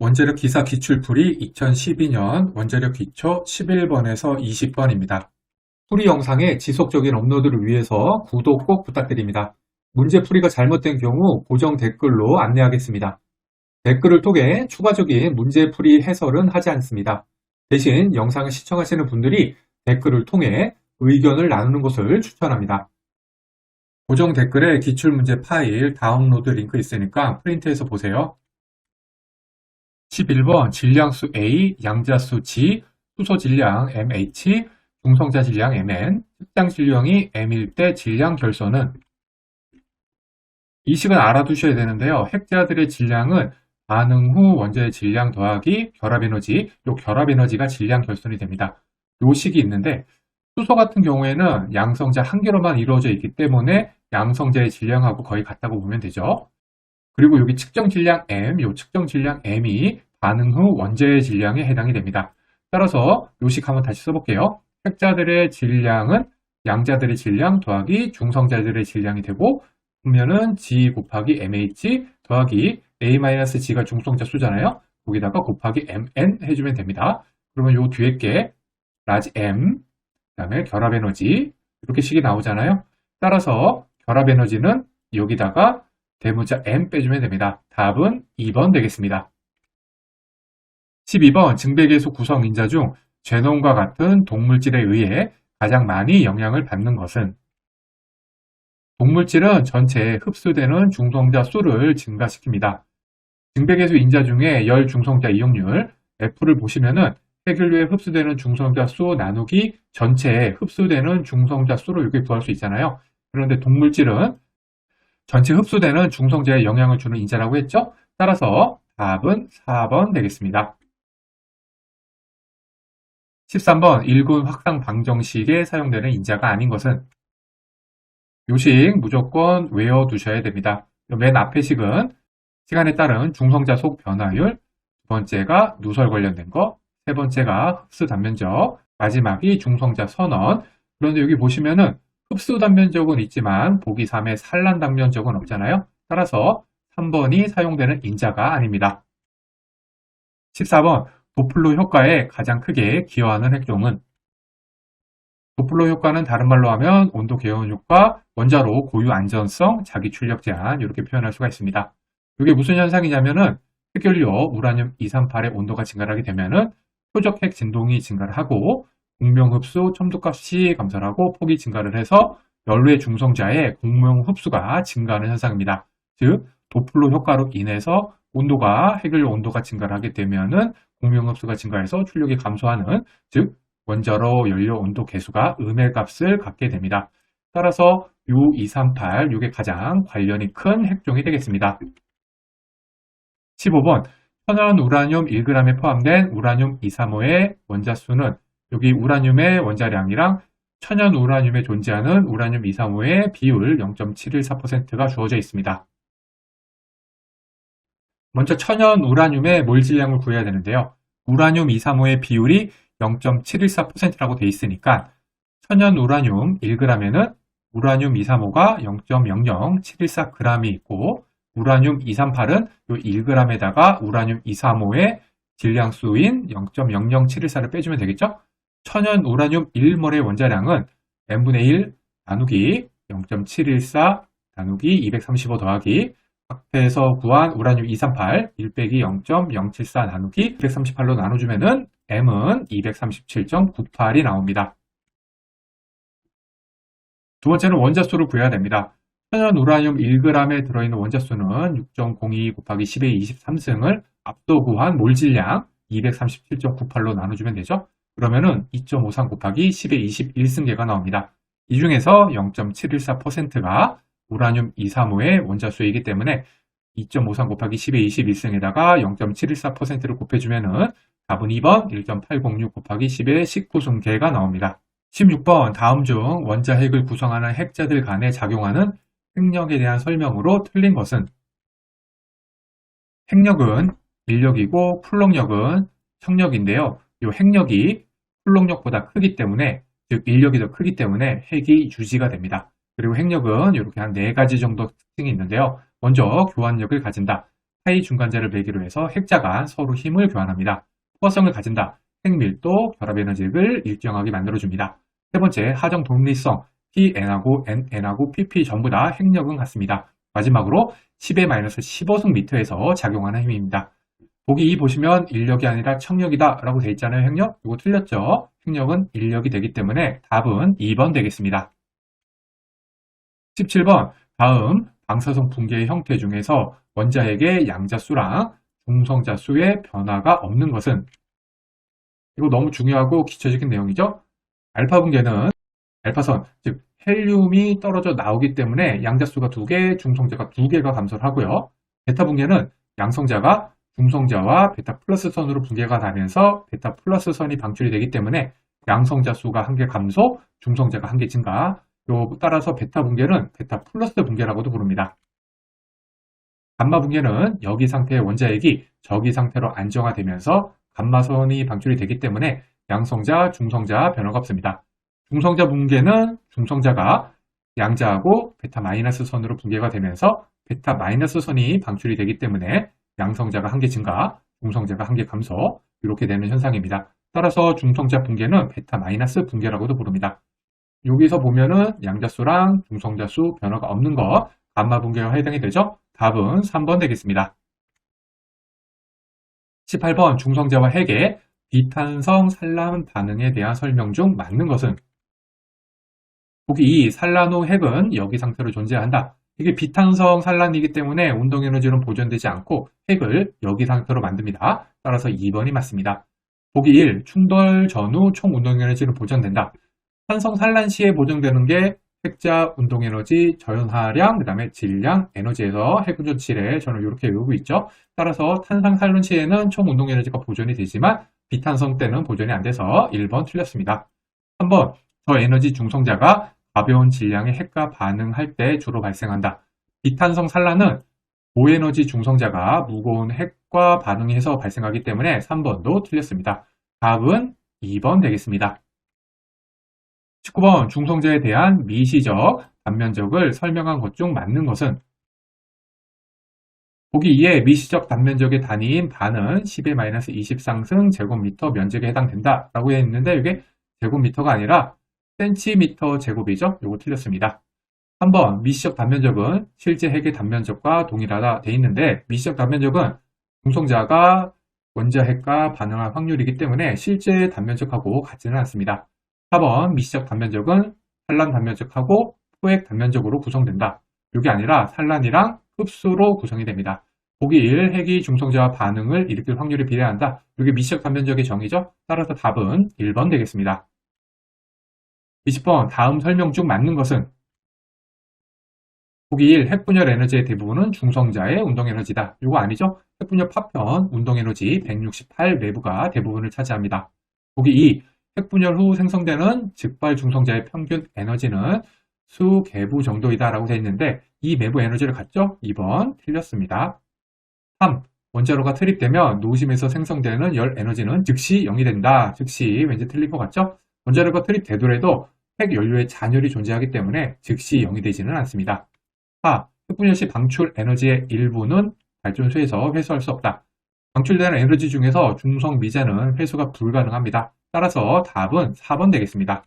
원자력 기사 기출풀이 2012년 원자력 기초 11번에서 20번입니다. 풀이 영상의 지속적인 업로드를 위해서 구독 꼭 부탁드립니다. 문제 풀이가 잘못된 경우 고정 댓글로 안내하겠습니다. 댓글을 통해 추가적인 문제 풀이 해설은 하지 않습니다. 대신 영상을 시청하시는 분들이 댓글을 통해 의견을 나누는 것을 추천합니다. 고정 댓글에 기출문제 파일 다운로드 링크 있으니까 프린트해서 보세요. 11번 질량수 A, 양자수 G, 수소 질량 MH, 중성자 질량 MN, 측정 질량이 M일 때 질량 결선은 이 식은 알아두셔야 되는데요. 핵자들의 질량은 반응 후 원자의 질량 더하기 결합에너지, 이 결합에너지가 질량 결선이 됩니다. 이 식이 있는데 수소 같은 경우에는 양성자 한 개로만 이루어져 있기 때문에 양성자의 질량하고 거의 같다고 보면 되죠. 그리고 여기 측정 질량 M, 이 측정 질량 M이 반응 후 원자의 질량에 해당이 됩니다. 따라서 이 식 한번 다시 써볼게요. 핵자들의 질량은 양자들의 질량 더하기 중성자들의 질량이 되고 그러면은 G 곱하기 MH 더하기 A-G가 중성자 수잖아요. 거기다가 곱하기 MN 해주면 됩니다. 그러면 요 뒤에 게 라지 M, 그 다음에 결합에너지 이렇게 식이 나오잖아요. 따라서 결합에너지는 여기다가 대문자 M 빼주면 됩니다. 답은 2번 되겠습니다. 12번 증백예소 구성 인자 중 제논과 같은 동물질에 의해 가장 많이 영향을 받는 것은 동물질은 전체에 흡수되는 중성자 수를 증가시킵니다. 증백예소 인자 중에 열 중성자 이용률 F를 보시면은 핵연료에 흡수되는 중성자 수 나누기 전체에 흡수되는 중성자 수를 이렇게 구할 수 있잖아요. 그런데 동물질은 전체 흡수되는 중성자에 영향을 주는 인자라고 했죠? 따라서 답은 4번 되겠습니다. 13번 일군 확상 방정식에 사용되는 인자가 아닌 것은 요식 무조건 외워두셔야 됩니다. 맨 앞에 식은 시간에 따른 중성자 속 변화율, 두 번째가 누설 관련된 거, 세 번째가 흡수 단면적, 마지막이 중성자 선언. 그런데 여기 보시면은 흡수 단면적은 있지만 보기 3의 산란 단면적은 없잖아요. 따라서 3번이 사용되는 인자가 아닙니다. 14번 도플러 효과에 가장 크게 기여하는 핵종은 도플러 효과는 다른 말로 하면 온도 개원 효과, 원자로 고유 안전성, 자기 출력 제한 이렇게 표현할 수가 있습니다. 이게 무슨 현상이냐면은 핵연료 우라늄 238의 온도가 증가하게 되면은 표적 핵 진동이 증가를 하고 공명 흡수 첨도값이 감소하고 폭이 증가를 해서 연료의 중성자의 공명 흡수가 증가하는 현상입니다. 즉 도플러 효과로 인해서 핵연료 온도가 증가를 하게 되면은 공명 흡수가 증가해서 출력이 감소하는, 즉 원자로 연료 온도 계수가 음의 값을 갖게 됩니다. 따라서 U238, 이게 가장 관련이 큰 핵종이 되겠습니다. 15번 천연 우라늄 1g에 포함된 우라늄 235의 원자수는 여기 우라늄의 원자량이랑 천연 우라늄에 존재하는 우라늄 235의 비율 0.714%가 주어져 있습니다. 먼저 천연 우라늄의 몰 질량을 구해야 되는데요. 우라늄 235의 비율이 0.714%라고 되어 있으니까 천연 우라늄 1g에는 우라늄 235가 0.00714g이 있고 우라늄 238은 이 1g에다가 우라늄 235의 질량수인 0.00714를 빼주면 되겠죠? 천연 우라늄 1몰의 원자량은 n분의 1 나누기 0.714 나누기 235 더하기 앞에서 구한 우라늄 238 1 빼기 0.074 나누기 238로 나눠주면은 m은 237.98이 나옵니다. 두 번째는 원자수를 구해야 됩니다. 천연 우라늄 1g에 들어있는 원자수는 6.02 곱하기 10의 23승을 앞서 구한 몰 질량 237.98로 나눠주면 되죠. 그러면은 2.53 곱하기 10의 21승계가 나옵니다. 이 중에서 0.714%가 우라늄 235의 원자수이기 때문에 2.53 곱하기 10의 21승에다가 0.714%를 곱해주면은 답은 2번 1.806 곱하기 10의 19승계가 나옵니다. 16번 다음 중 원자핵을 구성하는 핵자들 간에 작용하는 핵력에 대한 설명으로 틀린 것은 핵력은 인력이고 풀럭력은 척력인데요. 이 핵력이 풀럭력보다 크기 때문에, 즉 인력이 더 크기 때문에 핵이 유지가 됩니다. 그리고 핵력은 이렇게 한 4가지 정도 특징이 있는데요. 먼저 교환력을 가진다. 사이 중간자를 매기로 해서 핵자가 서로 힘을 교환합니다. 포화성을 가진다. 핵밀도, 결합에너지를 일정하게 만들어줍니다. 세 번째, 하정 독립성. PN하고 NN하고 PP 전부 다 핵력은 같습니다. 마지막으로 10의 마이너스 15승 미터에서 작용하는 힘입니다. 보기 2 보시면 인력이 아니라 청력이다 라고 되어 있잖아요. 핵력? 이거 틀렸죠? 핵력은 인력이 되기 때문에 답은 2번 되겠습니다. 17번, 다음 방사성 붕괴의 형태 중에서 원자핵의 양자수랑 중성자수의 변화가 없는 것은? 이거 너무 중요하고 기초적인 내용이죠. 알파 붕괴는 알파선, 즉 헬륨이 떨어져 나오기 때문에 양자수가 2개, 중성자가 2개가 감소를 하고요. 베타 붕괴는 양성자가 중성자와 베타 플러스 선으로 붕괴가 되면서 베타 플러스 선이 방출이 되기 때문에 양성자 수가 1개 감소, 중성자가 1개 증가. 따라서 베타 붕괴는 베타 플러스 붕괴라고도 부릅니다. 감마 붕괴는 여기 상태의 원자핵이 저기 상태로 안정화되면서 감마선이 방출이 되기 때문에 양성자, 중성자 변화가 없습니다. 중성자 붕괴는 중성자가 양자하고 베타 마이너스 선으로 붕괴가 되면서 베타 마이너스 선이 방출이 되기 때문에 양성자가 1개 증가, 중성자가 1개 감소 이렇게 되는 현상입니다. 따라서 중성자 붕괴는 베타 마이너스 붕괴라고도 부릅니다. 여기서 보면은 양자수랑 중성자수 변화가 없는 거 감마 붕괴가 해당이 되죠? 답은 3번 되겠습니다. 18번 중성자와 핵의 비탄성 산란 반응에 대한 설명 중 맞는 것은? 보기 2 산란 후 핵은 여기 상태로 존재한다. 이게 비탄성 산란이기 때문에 운동에너지는 보존되지 않고 핵을 여기 상태로 만듭니다. 따라서 2번이 맞습니다. 보기 1 충돌 전후 총 운동에너지는 보존된다. 산성 산란 시에 보존되는 게 핵자 운동에너지, 전하량, 그 다음에 질량, 에너지에서 핵 운전치래 저는 이렇게 외우고 있죠. 따라서 탄산 산란 시에는 총 운동에너지가 보존이 되지만 비탄성 때는 보존이 안 돼서 1번 틀렸습니다. 3번 저에너지 중성자가 가벼운 질량의 핵과 반응할 때 주로 발생한다. 비탄성 산란은 고에너지 중성자가 무거운 핵과 반응해서 발생하기 때문에 3번도 틀렸습니다. 답은 2번 되겠습니다. 19번 중성자에 대한 미시적 단면적을 설명한 것 중 맞는 것은? 보기 2에 미시적 단면적의 단위인 반은 10의 -20 상승 제곱미터 면적에 해당된다 라고 했는데 이게 제곱미터가 아니라 센티미터 제곱이죠. 이거 틀렸습니다. 3번 미시적 단면적은 실제 핵의 단면적과 동일하다 돼 있는데 미시적 단면적은 중성자가 원자핵과 반응할 확률이기 때문에 실제 단면적하고 같지는 않습니다. 4번 미시적 단면적은 산란 단면적하고 포획 단면적으로 구성된다. 이게 아니라 산란이랑 흡수로 구성이 됩니다. 보기 1 핵이 중성자와 반응을 일으킬 확률이 비례한다. 이게 미시적 단면적의 정의죠. 따라서 답은 1번 되겠습니다. 20번 다음 설명 중 맞는 것은? 보기 1 핵분열 에너지의 대부분은 중성자의 운동에너지다. 이거 아니죠? 핵분열 파편 운동에너지 168 내부가 대부분을 차지합니다. 보기 2 핵분열 후 생성되는 즉발 중성자의 평균 에너지는 수개부 정도이다 라고 되어 있는데 이 내부 에너지를 갖죠? 2번 틀렸습니다. 3. 원자로가 트립되면 노심에서 생성되는 열 에너지는 즉시 0이 된다. 즉시 왠지 틀린 것 같죠? 원자로가 트립되더라도 핵 연료의 잔열이 존재하기 때문에 즉시 0이 되지는 않습니다. 4. 핵분열 시 방출 에너지의 일부는 발전소에서 회수할 수 없다. 방출되는 에너지 중에서 중성 미제는 회수가 불가능합니다. 따라서 답은 4번 되겠습니다.